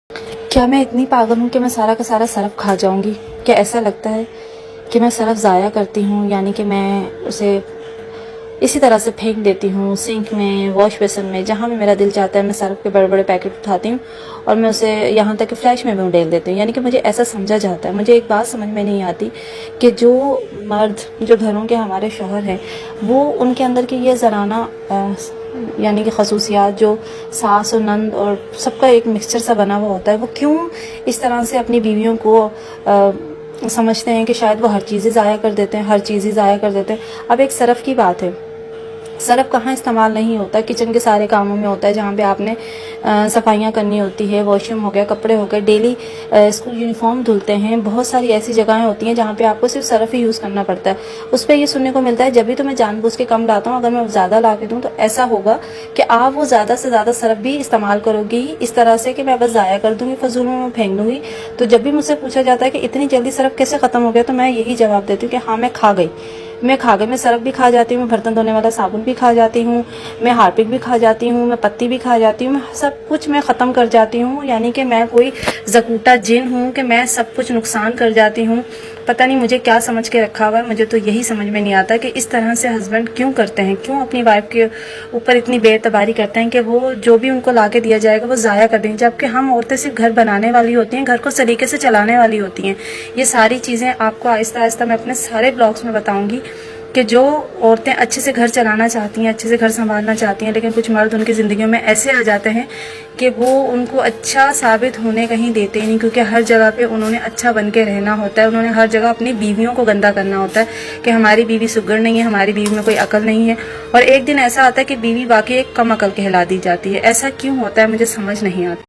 کیا میں اتنی پاگل ہوں کہ میں سارا کا سارا صرف کھا جاؤں گی؟ کیا ایسا لگتا ہے کہ میں صرف ضائع کرتی ہوں، یعنی کہ میں اسے اسی طرح سے پھینک دیتی ہوں سنک میں، واش بیسن میں، جہاں بھی میرا دل چاہتا ہے میں صرف کے بڑے بڑے پیکٹ اٹھاتی ہوں اور میں اسے یہاں تک کہ فلیش میں بھی ڈال دیتی ہوں، یعنی کہ مجھے ایسا سمجھا جاتا ہے۔ مجھے ایک بات سمجھ میں نہیں آتی کہ جو مرد، جو گھروں کے ہمارے شوہر ہیں، وہ ان کے اندر کی یہ زنانہ یعنی کہ خصوصیات جو ساس اور نند اور سب کا ایک مکسچر سا بنا ہوا ہوتا ہے، وہ کیوں اس طرح سے اپنی بیویوں کو سمجھتے ہیں کہ شاید وہ ہر چیزیں ضائع کر دیتے ہیں، ہر چیز ہی ضائع کر دیتے ہیں۔ اب ایک صرف کی بات ہے، صرف کہاں استعمال نہیں ہوتا؟ کچن کے سارے کاموں میں ہوتا ہے، جہاں پہ آپ نے صفائیاں کرنی ہوتی ہے، واش روم ہو گیا، کپڑے ہو گئے، ڈیلی اسکول یونیفارم دھلتے ہیں، بہت ساری ایسی جگہیں ہوتی ہیں جہاں پہ آپ کو صرف صرف ہی یوز کرنا پڑتا ہے۔ اس پہ یہ سننے کو ملتا ہے جب بھی تو میں جان بوجھ کے کم لاتا ہوں، اگر میں زیادہ لا کے دوں تو ایسا ہوگا کہ آپ وہ زیادہ سے زیادہ صرف بھی استعمال کرو گی اس طرح سے کہ میں بس ضائع کر دوں گی، فضول میں پھینک دوں گی۔ تو جب بھی مجھ سے پوچھا جاتا ہے کہ اتنی جلدی صرف کیسے ختم ہو گیا، تو میں یہی جواب دیتی ہوں کہ ہاں، میں کھا گئی، میں صرف بھی کھا جاتی ہوں، میں برتن دھونے والا صابن بھی کھا جاتی ہوں، میں ہارپک بھی کھا جاتی ہوں، میں پتی بھی کھا جاتی ہوں، میں سب کچھ میں ختم کر جاتی ہوں، یعنی کہ میں کوئی زکوٹا جن ہوں کہ میں سب کچھ نقصان کر جاتی ہوں۔ پتہ نہیں مجھے کیا سمجھ کے رکھا ہوا ہے، مجھے تو یہی سمجھ میں نہیں آتا کہ اس طرح سے ہسبینڈ کیوں کرتے ہیں، کیوں اپنی وائف کے اوپر اتنی بے اعتباری کرتے ہیں کہ وہ جو بھی ان کو لا کے دیا جائے گا وہ ضائع کر دیں، جبکہ ہم عورتیں صرف گھر بنانے والی ہوتی ہیں، گھر کو سلیقے سے چلانے والی ہوتی ہیں۔ یہ ساری چیزیں آپ کو آہستہ آہستہ میں اپنے سارے بلاگس میں بتاؤں گی کہ جو عورتیں اچھے سے گھر چلانا چاہتی ہیں، اچھے سے گھر سنبھالنا چاہتی ہیں، لیکن کچھ مرد ان کی زندگیوں میں ایسے آ جاتے ہیں کہ وہ ان کو اچھا ثابت ہونے کہیں دیتے ہی نہیں، کیونکہ ہر جگہ پہ انہوں نے اچھا بن کے رہنا ہوتا ہے، انہوں نے ہر جگہ اپنی بیویوں کو گندا کرنا ہوتا ہے کہ ہماری بیوی سگڑ نہیں ہے، ہماری بیوی میں کوئی عقل نہیں ہے، اور ایک دن ایسا آتا ہے کہ بیوی واقعی ایک کم عقل کہلا دی جاتی ہے۔ ایسا کیوں ہوتا ہے مجھے سمجھ نہیں آتا۔